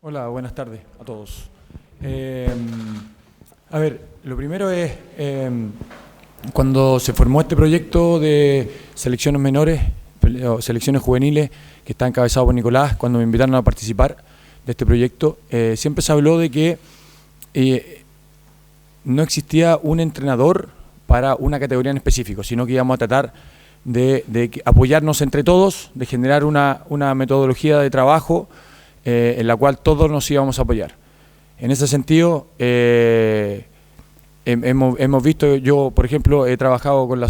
Hola, buenas tardes a todos. A ver, lo primero es, cuando se formó este proyecto de selecciones menores, o selecciones juveniles, que está encabezado por Nicolás, cuando me invitaron a participar de este proyecto, siempre se habló de que no existía un entrenador para una categoría en específico, sino que íbamos a tratar de apoyarnos entre todos, de generar una metodología de trabajo en la cual todos nos íbamos a apoyar. En ese sentido, hemos visto, yo por ejemplo he trabajado con la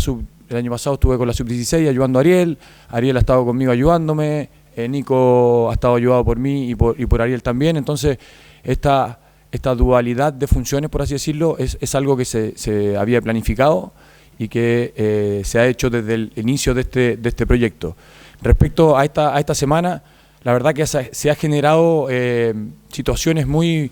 el año pasado estuve con la sub-16 ayudando a Ariel ha estado conmigo ayudándome, Nico ha estado ayudado por mí y por Ariel también. Entonces esta dualidad de funciones, por así decirlo, es algo que se había planificado y que se ha hecho desde el inicio de este proyecto. Respecto a esta semana, la verdad que se ha generado situaciones muy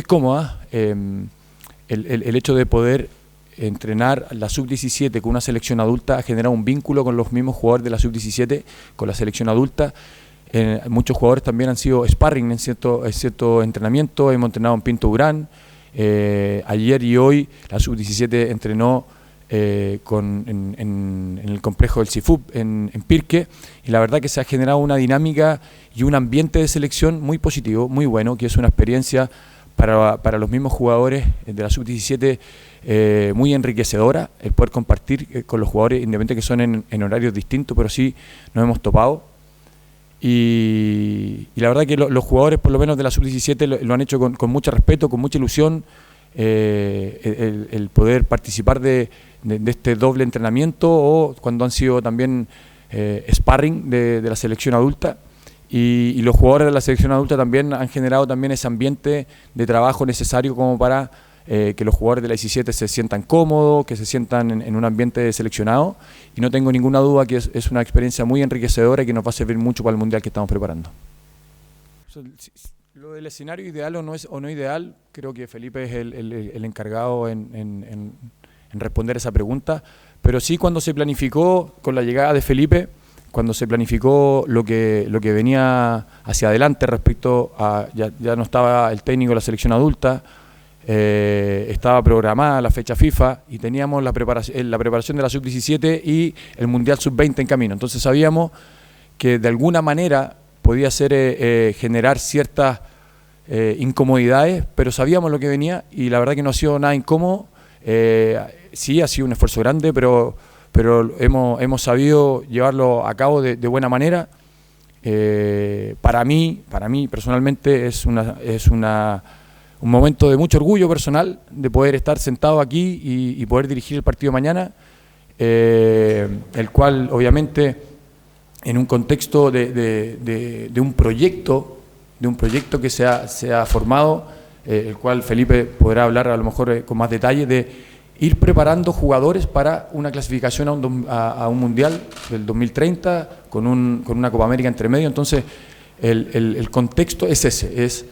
cómodas. El hecho de poder entrenar la sub-17 con una selección adulta ha generado un vínculo con los mismos jugadores de la sub-17, con la selección adulta. Muchos jugadores también han sido sparring en cierto entrenamiento. Hemos entrenado en Pinto Durán. Ayer y hoy la sub-17 entrenó en el complejo del CIFUB en Pirque, y la verdad que se ha generado una dinámica y un ambiente de selección muy positivo, muy bueno, que es una experiencia para los mismos jugadores de la sub-17 muy enriquecedora, el poder compartir con los jugadores, independientemente que son en horarios distintos, pero sí nos hemos topado. Y la verdad que los jugadores, por lo menos de la sub-17, lo han hecho con mucho respeto, con mucha ilusión. El poder participar de este doble entrenamiento, o cuando han sido también sparring de la selección adulta, y los jugadores de la selección adulta también han generado también ese ambiente de trabajo necesario como para que los jugadores de la 17 se sientan cómodos, que se sientan en un ambiente seleccionado, y no tengo ninguna duda que es una experiencia muy enriquecedora y que nos va a servir mucho para el mundial que estamos preparando. Lo del escenario ideal o no ideal, creo que Felipe es el encargado en responder esa pregunta, pero sí, cuando se planificó con la llegada de Felipe, cuando se planificó lo que venía hacia adelante respecto a, ya no estaba el técnico de la selección adulta, estaba programada la fecha FIFA y teníamos la preparación de la sub-17 y el Mundial sub-20 en camino. Entonces sabíamos que de alguna manera podía ser generar ciertas incomodidades, pero sabíamos lo que venía y la verdad que no ha sido nada incómodo. Sí, ha sido un esfuerzo grande, pero hemos sabido llevarlo a cabo de buena manera. Para mí personalmente es un momento de mucho orgullo personal de poder estar sentado aquí y poder dirigir el partido mañana, el cual obviamente en un contexto de un proyecto que se ha formado, el cual Felipe podrá hablar a lo mejor con más detalle, de ir preparando jugadores para una clasificación a un mundial del 2030 con una Copa América entre medio. Entonces el contexto es ese, es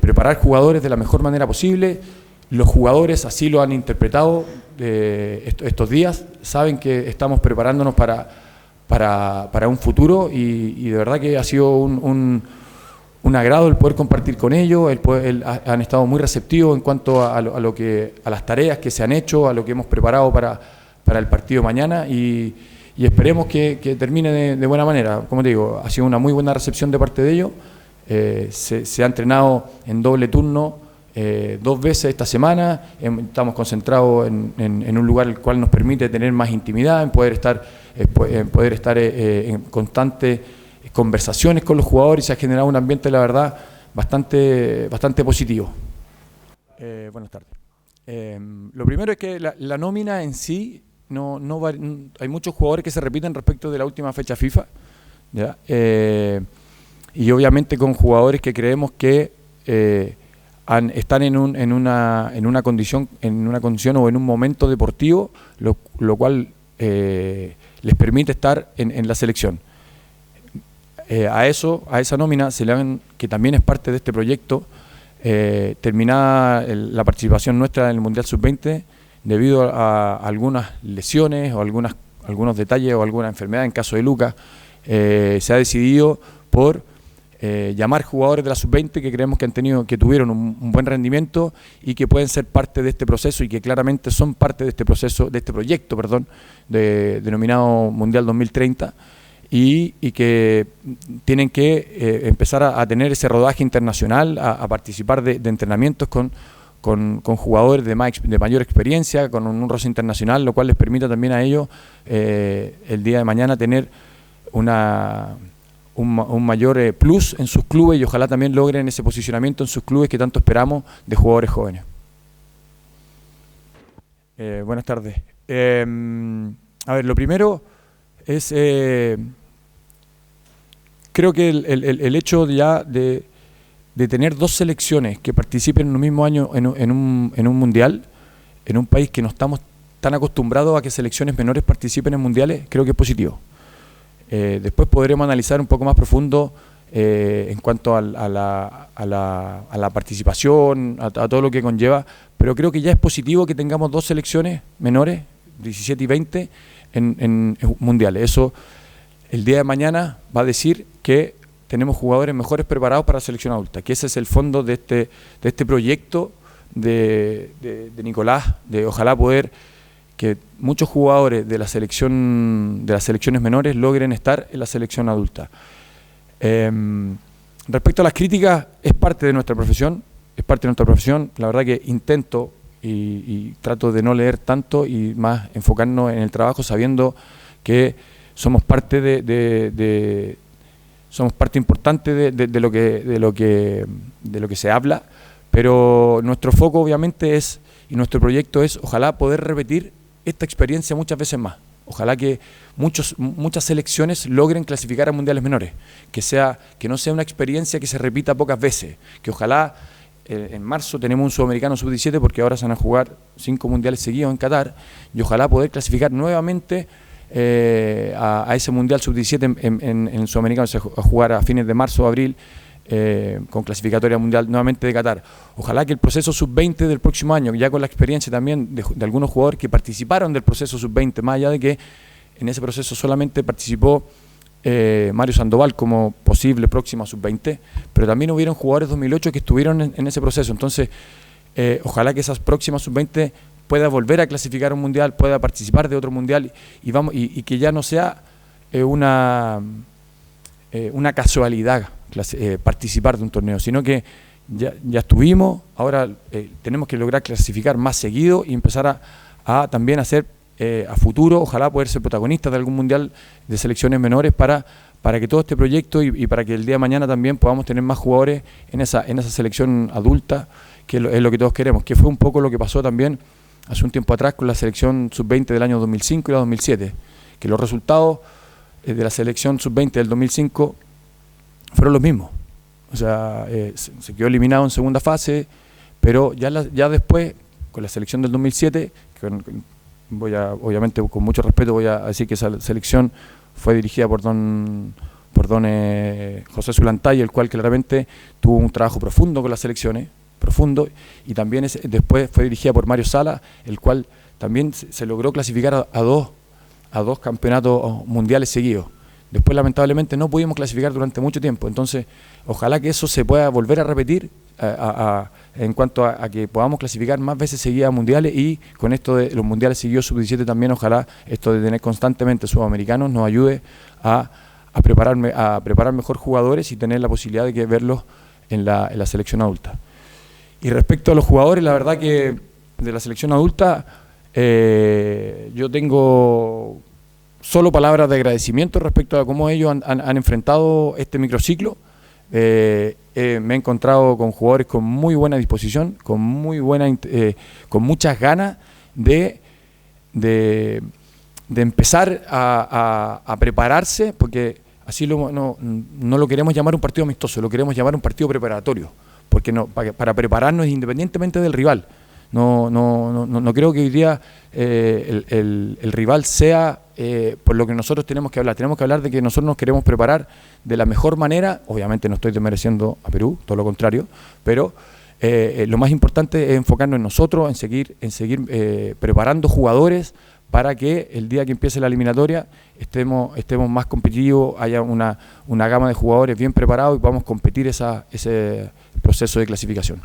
preparar jugadores de la mejor manera posible. Los jugadores así lo han interpretado estos días, saben que estamos preparándonos para un futuro, y de verdad que ha sido un agrado el poder compartir con ellos. Han estado muy receptivos en cuanto a las tareas que se han hecho, a lo que hemos preparado para el partido mañana, y esperemos que termine de buena manera. Como te digo, ha sido una muy buena recepción de parte de ellos. Se ha entrenado en doble turno 2 veces esta semana. Estamos concentrados en un lugar el cual nos permite tener más intimidad, en poder estar en constante conversaciones con los jugadores, y se ha generado un ambiente, la verdad, bastante positivo. Buenas tardes. Lo primero es que la nómina en sí, hay muchos jugadores que se repiten respecto de la última fecha FIFA, ¿ya? Y obviamente con jugadores que creemos que están en una condición o en un momento deportivo, lo cual les permite estar en la selección. A esa nómina que también es parte de este proyecto, terminada la participación nuestra en el Mundial Sub-20, debido a algunas lesiones o algunos detalles o alguna enfermedad, en caso de Lucas, se ha decidido por llamar jugadores de la sub-20 que creemos que tuvieron un buen rendimiento y que pueden ser parte de este proceso y que claramente son parte de este proceso, de este proyecto, denominado Mundial 2030 y que tienen que empezar a tener ese rodaje internacional, a participar de entrenamientos con jugadores de mayor experiencia, con un roce internacional, lo cual les permita también a ellos el día de mañana tener un mayor plus en sus clubes y ojalá también logren ese posicionamiento en sus clubes que tanto esperamos de jugadores jóvenes. Buenas tardes. A ver, lo primero es, creo que el hecho ya de tener dos selecciones que participen en un mismo año en un mundial, en un país que no estamos tan acostumbrados a que selecciones menores participen en mundiales, creo que es positivo. Después podremos analizar un poco más profundo en cuanto a la participación, a todo lo que conlleva, pero creo que ya es positivo que tengamos dos selecciones menores, 17 y 20, en mundiales. Eso el día de mañana va a decir que tenemos jugadores mejores preparados para la selección adulta, que ese es el fondo de este proyecto de Nicolás, de ojalá poder que muchos jugadores de las selecciones menores logren estar en la selección adulta. Respecto a las críticas, es parte de nuestra profesión, la verdad que intento y trato de no leer tanto y más enfocarnos en el trabajo sabiendo que somos parte somos parte importante de lo que se habla, pero nuestro foco obviamente y nuestro proyecto es ojalá poder repetir esta experiencia muchas veces más. Ojalá que muchas selecciones logren clasificar a mundiales menores, que no sea una experiencia que se repita pocas veces, que ojalá en marzo tenemos un sudamericano sub-17 porque ahora se van a jugar 5 mundiales seguidos en Qatar y ojalá poder clasificar nuevamente a ese mundial sub-17 en sudamericano, a jugar a fines de marzo o abril con clasificatoria mundial nuevamente de Qatar. Ojalá que el proceso sub-20 del próximo año, ya con la experiencia también de algunos jugadores que participaron del proceso sub-20, más allá de que en ese proceso solamente participó Mario Sandoval como posible próxima sub-20, pero también hubieron jugadores 2008 que estuvieron en ese proceso. Entonces, ojalá que esas próximas sub-20 pueda volver a clasificar un mundial, pueda participar de otro mundial y que ya no sea una casualidad participar de un torneo, sino que ya estuvimos, ahora tenemos que lograr clasificar más seguido y empezar a también hacer a futuro, ojalá poder ser protagonistas de algún mundial de selecciones menores para que todo este proyecto y para que el día de mañana también podamos tener más jugadores en esa selección adulta, que es lo que todos queremos, que fue un poco lo que pasó también hace un tiempo atrás con la selección sub-20 del año 2005 y la 2007, que los resultados de la selección sub-20 del 2005 fueron los mismos. O sea, se quedó eliminado en segunda fase, pero ya después, con la selección del 2007, obviamente con mucho respeto voy a decir que esa selección fue dirigida por don José Zulantay, el cual claramente tuvo un trabajo profundo con las selecciones, y también después fue dirigida por Mario Sala, el cual también se logró clasificar a dos campeonatos mundiales seguidos. Después lamentablemente no pudimos clasificar durante mucho tiempo, entonces ojalá que eso se pueda volver a repetir en cuanto a que podamos clasificar más veces seguidas a mundiales, y con esto de los mundiales seguidos sub-17 también ojalá esto de tener constantemente sudamericanos nos ayude a preparar mejor jugadores y tener la posibilidad de verlos en la selección adulta. Y respecto a los jugadores, la verdad que de la selección adulta yo tengo solo palabras de agradecimiento respecto a cómo ellos han enfrentado este microciclo. Me he encontrado con jugadores con muy buena disposición, con muchas ganas de empezar a prepararse, porque así no lo queremos llamar un partido amistoso, lo queremos llamar un partido preparatorio, porque para prepararnos independientemente del rival. No creo que hoy día el rival sea por lo que nosotros tenemos que hablar de que nosotros nos queremos preparar de la mejor manera. Obviamente no estoy desmereciendo a Perú, todo lo contrario, pero lo más importante es enfocarnos en nosotros, en seguir preparando jugadores para que el día que empiece la eliminatoria estemos más competitivos, haya una gama de jugadores bien preparados y podamos competir ese proceso de clasificación.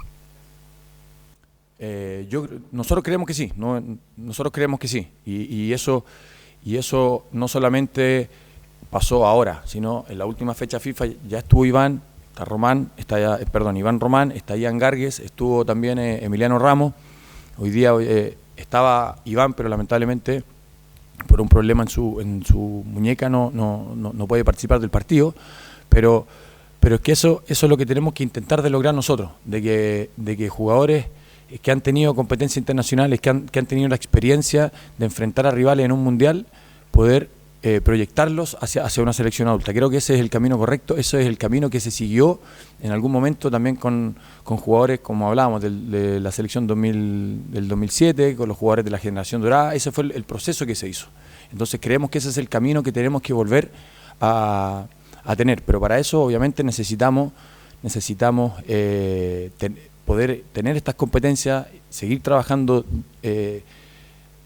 Nosotros creemos que sí, nosotros creemos que sí, y eso no solamente pasó ahora, sino en la última fecha FIFA ya estuvo Iván Román, está Ian Gargues, estuvo también Emiliano Ramos. Hoy día estaba Iván, pero lamentablemente por un problema en su muñeca no puede participar del partido, pero es que eso es lo que tenemos que intentar de lograr nosotros, de que jugadores que han tenido competencias internacionales, que han tenido la experiencia de enfrentar a rivales en un mundial, poder proyectarlos hacia una selección adulta. Creo que ese es el camino correcto, ese es el camino que se siguió en algún momento también con jugadores, como hablábamos, de la selección del 2007, con los jugadores de la generación dorada. Ese fue el proceso que se hizo. Entonces creemos que ese es el camino que tenemos que volver a tener, pero para eso obviamente necesitamos poder tener estas competencias, seguir trabajando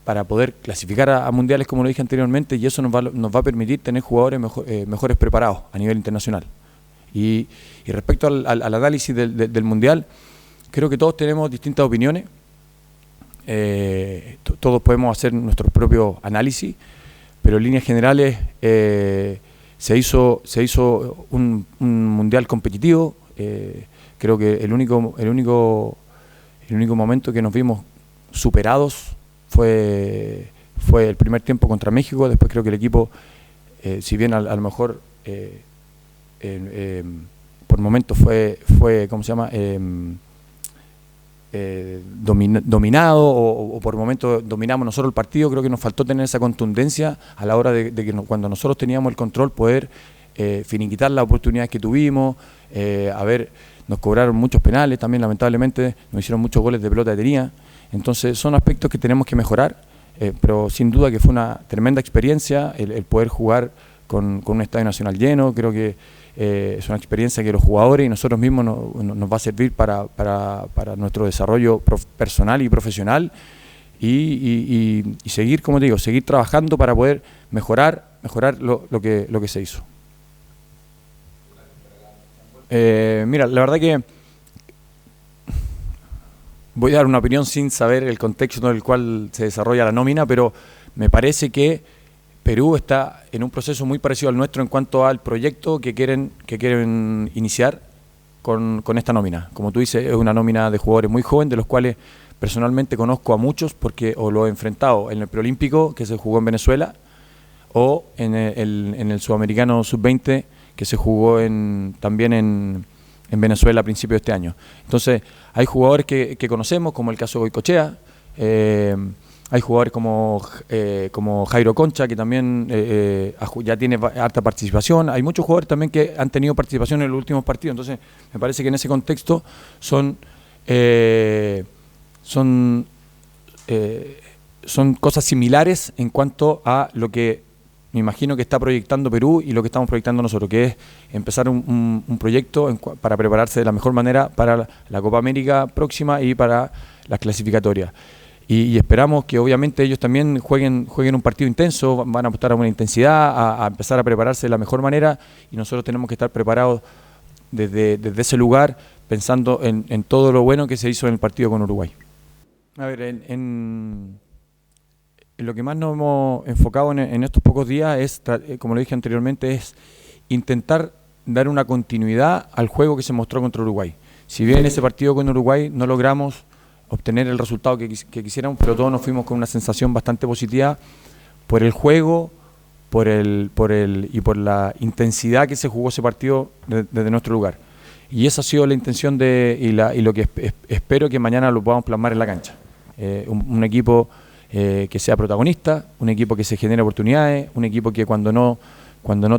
para poder clasificar a mundiales, como lo dije anteriormente, y eso nos va a permitir tener jugadores mejores preparados a nivel internacional. Y respecto al análisis del mundial, creo que todos tenemos distintas opiniones, todos podemos hacer nuestros propios análisis, pero en líneas generales se hizo un mundial competitivo. Creo que el único momento que nos vimos superados fue el primer tiempo contra México. Después creo que el equipo, si bien a lo mejor por momentos fue ¿cómo se llama? Dominado o por momentos dominamos nosotros el partido, creo que nos faltó tener esa contundencia a la hora de que cuando nosotros teníamos el control poder finiquitar las oportunidades que tuvimos. Nos cobraron muchos penales también, lamentablemente nos hicieron muchos goles de pelota de tenía. Entonces son aspectos que tenemos que mejorar, pero sin duda que fue una tremenda experiencia el poder jugar con un estadio nacional lleno. Creo que es una experiencia que los jugadores y nosotros mismos nos va a servir para nuestro desarrollo personal y profesional y seguir, como te digo, seguir trabajando para poder mejorar lo que se hizo. Mira, la verdad que voy a dar una opinión sin saber el contexto en el cual se desarrolla la nómina, pero me parece que Perú está en un proceso muy parecido al nuestro en cuanto al proyecto que quieren iniciar con esta nómina. Como tú dices, es una nómina de jugadores muy jóvenes, de los cuales personalmente conozco a muchos porque o lo he enfrentado en el preolímpico que se jugó en Venezuela o en el sudamericano sub-20 que se jugó también en Venezuela a principios de este año. Entonces hay jugadores que conocemos, como el caso de Goicoechea, hay jugadores como Jairo Concha, que también ya tiene harta participación. Hay muchos jugadores también que han tenido participación en los últimos partidos. Entonces me parece que en ese contexto son cosas similares en cuanto a lo que me imagino que está proyectando Perú y lo que estamos proyectando nosotros, que es empezar un proyecto para prepararse de la mejor manera para la Copa América próxima y para las clasificatorias. Y esperamos que obviamente ellos también jueguen un partido intenso, van a apostar a una intensidad, a empezar a prepararse de la mejor manera, y nosotros tenemos que estar preparados desde ese lugar, pensando en todo lo bueno que se hizo en el partido con Uruguay. A ver, en lo que más nos hemos enfocado en estos pocos días es, como lo dije anteriormente, es intentar dar una continuidad al juego que se mostró contra Uruguay. Si bien en ese partido con Uruguay no logramos obtener el resultado que quisiéramos, pero todos nos fuimos con una sensación bastante positiva por el juego, y por la intensidad que se jugó ese partido desde nuestro lugar. Y esa ha sido la intención y lo que espero que mañana lo podamos plasmar en la cancha. Un equipo que sea protagonista, un equipo que se genere oportunidades, un equipo que cuando no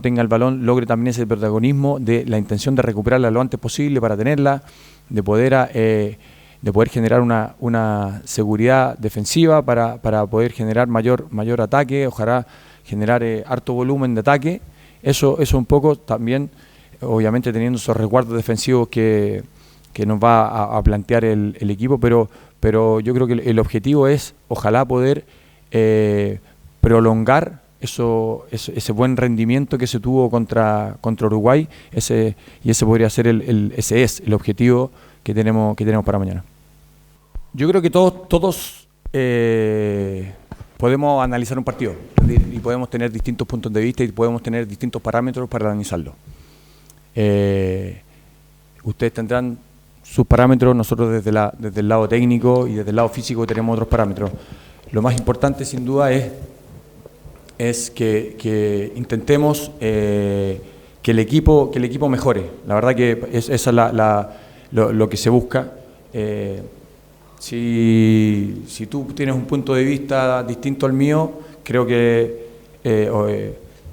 tenga el balón logre también ese protagonismo de la intención de recuperarla lo antes posible para tenerla, de poder generar una seguridad defensiva para poder generar mayor ataque, ojalá generar harto volumen de ataque. Eso un poco también, obviamente teniendo esos resguardos defensivos que nos va a plantear el equipo, pero yo creo que el objetivo es ojalá poder prolongar ese buen rendimiento que se tuvo contra Uruguay, y ese podría ser ese es el objetivo que tenemos para mañana. Yo creo que todos podemos analizar un partido y podemos tener distintos puntos de vista y podemos tener distintos parámetros para analizarlo. Ustedes tendrán sus parámetros, nosotros desde el lado técnico y desde el lado físico tenemos otros parámetros. Lo más importante sin duda es que intentemos que el equipo mejore. La verdad que esa es lo que se busca. Si tú tienes un punto de vista distinto al mío, creo que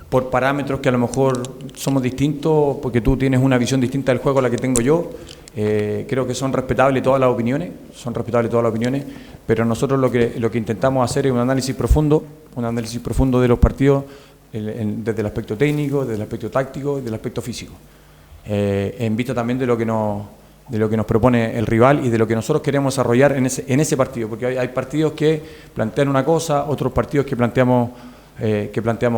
por parámetros que a lo mejor somos distintos, porque tú tienes una visión distinta del juego a la que tengo yo, creo que son respetables todas las opiniones, pero nosotros lo que intentamos hacer es un análisis profundo de los partidos desde el aspecto técnico, desde el aspecto táctico y desde el aspecto físico, en vista también de lo que nos propone el rival y de lo que nosotros queremos desarrollar en ese partido, porque hay partidos que plantean una cosa, otros partidos que planteamos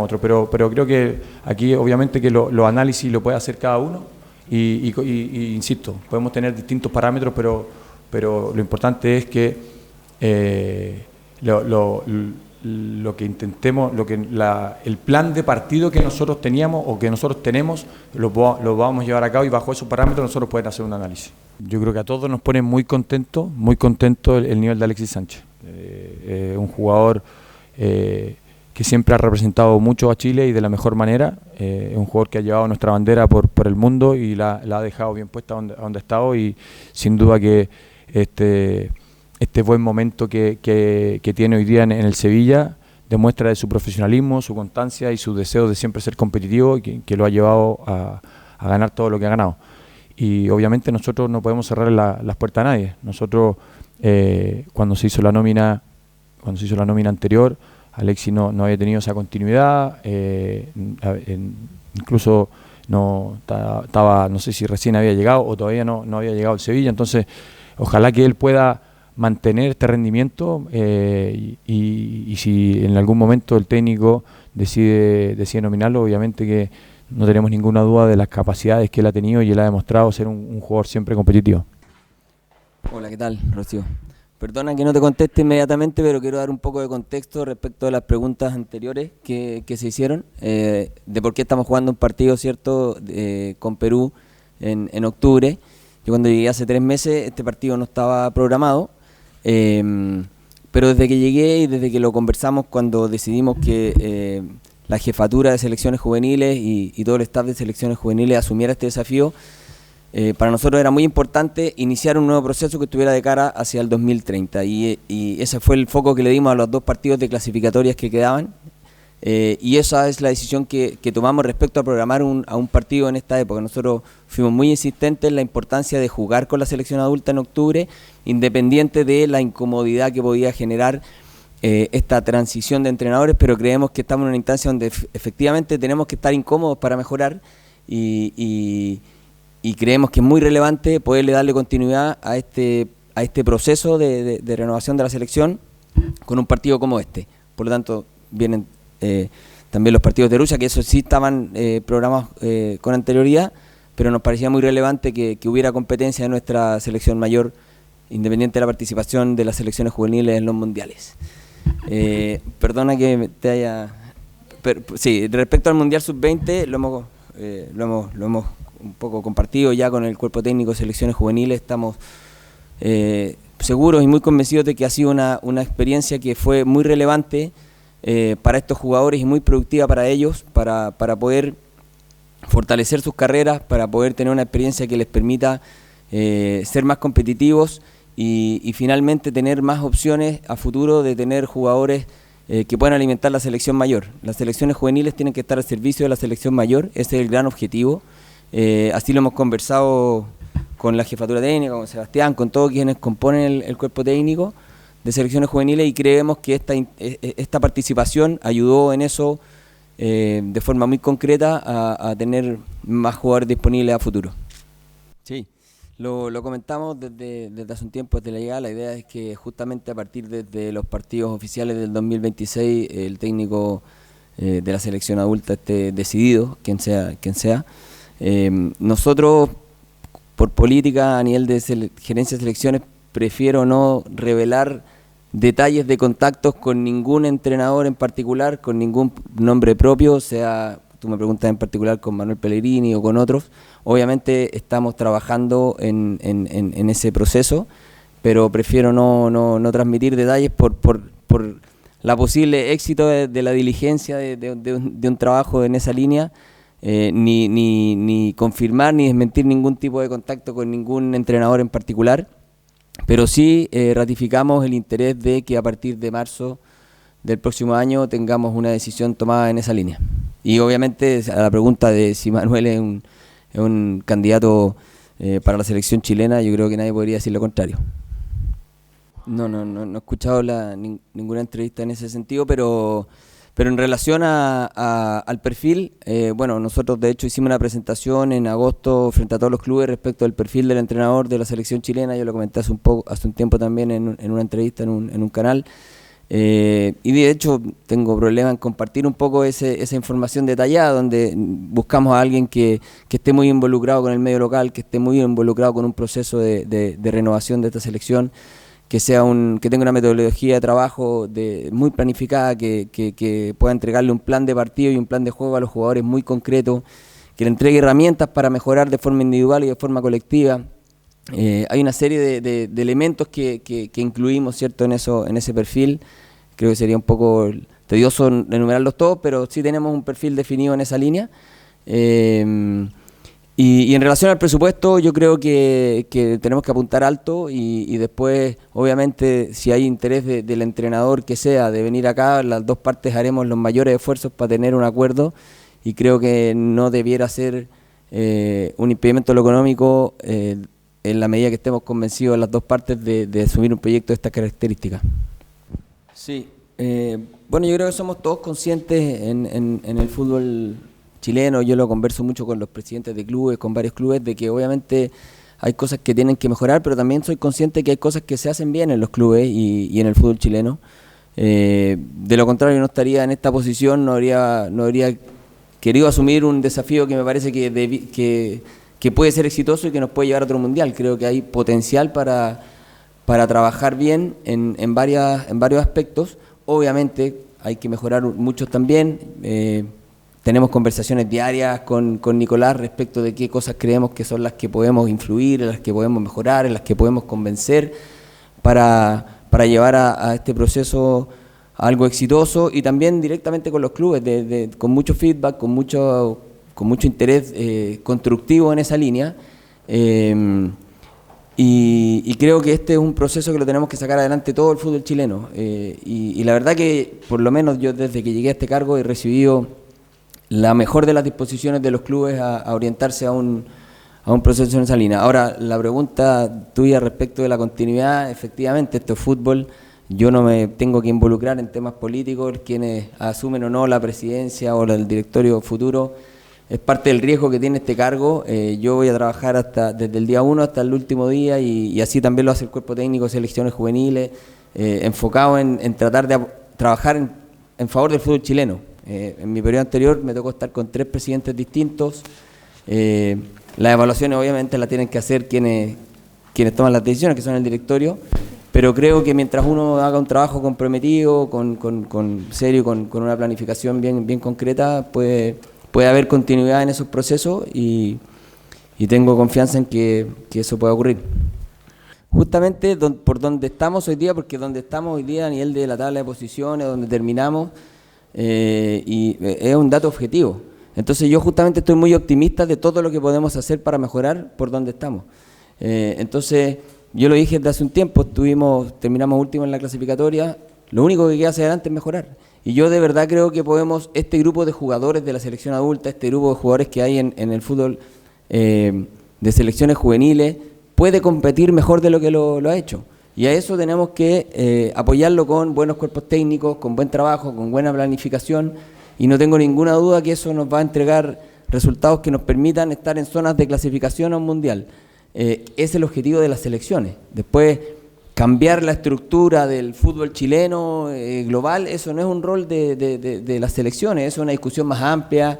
otro, pero creo que aquí obviamente que los análisis lo puede hacer cada uno y insisto, podemos tener distintos parámetros, pero lo importante es que lo que intentemos, el plan de partido que nosotros teníamos o que nosotros tenemos, lo vamos a llevar a cabo y bajo esos parámetros nosotros podemos hacer un análisis. Yo creo que a todos nos pone muy contento el nivel de Alexis Sánchez. Un jugador que siempre ha representado mucho a Chile y de la mejor manera. Es un jugador que ha llevado nuestra bandera por el mundo y la ha dejado bien puesta donde ha estado, y sin duda que este buen momento que tiene hoy día en el Sevilla demuestra de su profesionalismo, su constancia y su deseo de siempre ser competitivo, y que lo ha llevado a ganar todo lo que ha ganado. Y obviamente nosotros no podemos cerrar las puertas a nadie. Nosotros cuando se hizo la nómina anterior, Alexis no había tenido esa continuidad, incluso no sé si recién había llegado o todavía no había llegado al Sevilla. Entonces ojalá que él pueda mantener este rendimiento, y si en algún momento el técnico decide nominarlo, obviamente que no tenemos ninguna duda de las capacidades que él ha tenido, y él ha demostrado ser un jugador siempre competitivo. Hola, ¿qué tal, Rocío? Perdona que no te conteste inmediatamente, pero quiero dar un poco de contexto respecto a las preguntas anteriores que se hicieron, de por qué estamos jugando un partido, ¿cierto?, con Perú en octubre. Yo cuando llegué hace 3 meses, este partido no estaba programado, pero desde que llegué y desde que lo conversamos cuando decidimos que la jefatura de selecciones juveniles y todo el staff de selecciones juveniles asumiera este desafío, para nosotros era muy importante iniciar un nuevo proceso que estuviera de cara hacia el 2030, y ese fue el foco que le dimos a los 2 partidos de clasificatorias que quedaban, y esa es la decisión que tomamos respecto a programar a un partido en esta época. Nosotros fuimos muy insistentes en la importancia de jugar con la selección adulta en octubre, independiente de la incomodidad que podía generar esta transición de entrenadores, pero creemos que estamos en una instancia donde efectivamente tenemos que estar incómodos para mejorar, y creemos que es muy relevante poderle darle continuidad a este proceso de renovación de la selección con un partido como este. Por lo tanto, vienen también los partidos de Rusia, que eso sí estaban programados con anterioridad, pero nos parecía muy relevante que hubiera competencia de nuestra selección mayor, independiente de la participación de las selecciones juveniles en los mundiales. Perdona que te haya... sí, respecto al Mundial Sub-20, lo hemos un poco compartido ya con el cuerpo técnico de selecciones juveniles. Estamos seguros y muy convencidos de que ha sido una experiencia que fue muy relevante para estos jugadores y muy productiva para ellos, para poder fortalecer sus carreras, para poder tener una experiencia que les permita ser más competitivos y finalmente tener más opciones a futuro de tener jugadores que puedan alimentar la selección mayor. Las selecciones juveniles tienen que estar al servicio de la selección mayor, ese es el gran objetivo. Así lo hemos conversado con la jefatura técnica, con Sebastián, con todos quienes componen el cuerpo técnico de selecciones juveniles, y creemos que esta participación ayudó en eso de forma muy concreta a tener más jugadores disponibles a futuro. Sí, Lo comentamos desde hace un tiempo, desde la llegada. La idea es que justamente a partir de los partidos oficiales del 2026 el técnico de la selección adulta esté decidido, quien sea. Nosotros, por política a nivel de gerencia de selecciones, prefiero no revelar detalles de contactos con ningún entrenador en particular, con ningún nombre propio, sea, tú me preguntas en particular con Manuel Pellegrini o con otros. Obviamente estamos trabajando en ese proceso, pero prefiero no transmitir detalles por la posible éxito de la diligencia de un trabajo en esa línea, ni confirmar ni desmentir ningún tipo de contacto con ningún entrenador en particular, pero sí ratificamos el interés de que a partir de marzo del próximo año tengamos una decisión tomada en esa línea. Y obviamente a la pregunta de si Manuel es un candidato para la selección chilena, yo creo que nadie podría decir lo contrario. No he escuchado ninguna entrevista en ese sentido, pero en relación al perfil, bueno, nosotros de hecho hicimos una presentación en agosto frente a todos los clubes respecto al perfil del entrenador de la selección chilena. Yo lo comenté hace un tiempo también en una entrevista en un canal. Y de hecho tengo problema en compartir un poco esa información detallada, donde buscamos a alguien que esté muy involucrado con el medio local, que esté muy involucrado con un proceso de renovación de esta selección, que tenga una metodología de trabajo muy planificada, que pueda entregarle un plan de partido y un plan de juego a los jugadores muy concreto, que le entregue herramientas para mejorar de forma individual y de forma colectiva. Hay una serie de elementos que incluimos, ¿cierto?, en ese perfil. Creo que sería un poco tedioso enumerarlos todos, pero sí tenemos un perfil definido en esa línea. Y en relación al presupuesto, yo creo que tenemos que apuntar alto y después, obviamente, si hay interés del entrenador que sea de venir acá, las dos partes haremos los mayores esfuerzos para tener un acuerdo, y creo que no debiera ser un impedimento lo económico en la medida que estemos convencidos las dos partes de asumir un proyecto de estas características. Sí, bueno, yo creo que somos todos conscientes en el fútbol chileno. Yo lo converso mucho con los presidentes de clubes, con varios clubes, de que obviamente hay cosas que tienen que mejorar, pero también soy consciente que hay cosas que se hacen bien en los clubes y en el fútbol chileno. De lo contrario, no estaría en esta posición, no habría querido asumir un desafío que me parece que puede ser exitoso y que nos puede llevar a otro mundial. Creo que hay potencial para trabajar bien en varios aspectos. Obviamente hay que mejorar muchos también. Tenemos conversaciones diarias con Nicolás respecto de qué cosas creemos que son las que podemos influir, en las que podemos mejorar, en las que podemos convencer para llevar a este proceso a algo exitoso, y también directamente con los clubes, con mucho feedback, con mucho interés constructivo en esa línea. Y creo que este es un proceso que lo tenemos que sacar adelante todo el fútbol chileno. Y la verdad que, por lo menos yo desde que llegué a este cargo, he recibido la mejor de las disposiciones de los clubes a orientarse a un proceso en esa línea. Ahora, la pregunta tuya respecto de la continuidad, efectivamente, esto es fútbol. Yo no me tengo que involucrar en temas políticos, quienes asumen o no la presidencia o el directorio futuro. Es parte del riesgo que tiene este cargo. Yo voy a trabajar desde el día 1 hasta el último día, y así también lo hace el cuerpo técnico de selecciones juveniles, enfocado en tratar de trabajar en favor del fútbol chileno. En mi periodo anterior me tocó estar con 3 presidentes distintos. Las evaluaciones obviamente las tienen que hacer quienes toman las decisiones, que son el directorio, pero creo que mientras uno haga un trabajo comprometido, serio, con una planificación bien concreta, puede haber continuidad en esos procesos, y tengo confianza en que eso pueda ocurrir. Justamente por donde estamos hoy día, porque donde estamos hoy día a nivel de la tabla de posiciones, donde terminamos, y es un dato objetivo. Entonces yo justamente estoy muy optimista de todo lo que podemos hacer para mejorar por donde estamos. Entonces yo lo dije desde hace un tiempo, terminamos último en la clasificatoria, lo único que queda hacia adelante es mejorar. Y yo de verdad creo que este grupo de jugadores de la selección adulta, este grupo de jugadores que hay en el fútbol de selecciones juveniles, puede competir mejor de lo que lo ha hecho. Y a eso tenemos que apoyarlo con buenos cuerpos técnicos, con buen trabajo, con buena planificación, y no tengo ninguna duda que eso nos va a entregar resultados que nos permitan estar en zonas de clasificación a un mundial. es el objetivo de las selecciones. Después, cambiar la estructura del fútbol chileno global, eso no es un rol de las selecciones, es una discusión más amplia,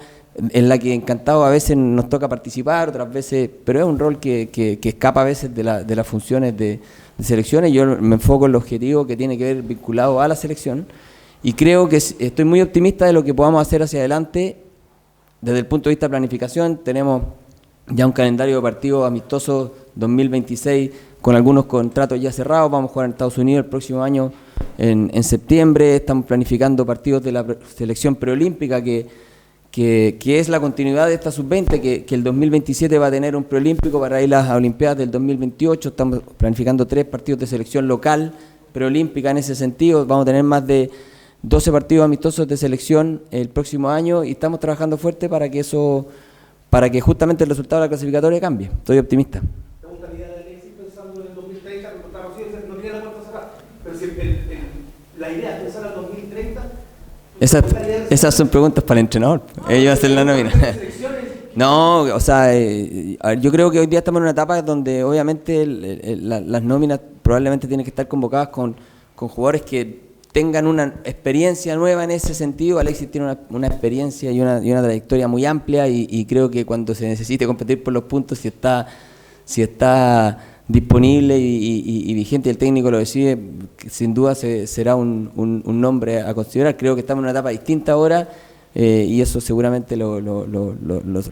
en la que encantado a veces nos toca participar, otras veces, pero es un rol que escapa a veces de las funciones de selecciones. Yo me enfoco en el objetivo que tiene que ver vinculado a la selección y creo que estoy muy optimista de lo que podamos hacer hacia adelante desde el punto de vista de planificación. Tenemos ya un calendario de partidos amistosos 2026 con algunos contratos ya cerrados. Vamos a jugar en Estados Unidos el próximo año en septiembre. Estamos planificando partidos de la selección preolímpica que es la continuidad de esta sub-20, que el 2027 va a tener un preolímpico para ir a las Olimpiadas del 2028. Estamos planificando 3 partidos de selección local preolímpica en ese sentido. Vamos a tener más de 12 partidos amistosos de selección el próximo año y estamos trabajando fuerte para que justamente el resultado de la clasificatoria cambie. Estoy optimista. Pensando en el 2030, no tiene la puerta cerrada, pero si la idea es pensar al 2030. Esas son preguntas para el entrenador. Ellos hacen la nómina. No, o sea, yo creo que hoy día estamos en una etapa donde obviamente las nóminas probablemente tienen que estar convocadas con jugadores que tengan una experiencia nueva en ese sentido. Alexis tiene una experiencia y una trayectoria muy amplia y creo que cuando se necesite competir por los puntos, si está disponible y vigente, el técnico lo decide, sin duda será un nombre a considerar. Creo que estamos en una etapa distinta ahora y eso seguramente lo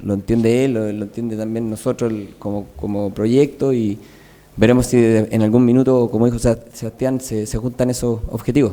entiende él, lo entiende también nosotros como proyecto y veremos si en algún minuto, como dijo Sebastián, se juntan esos objetivos.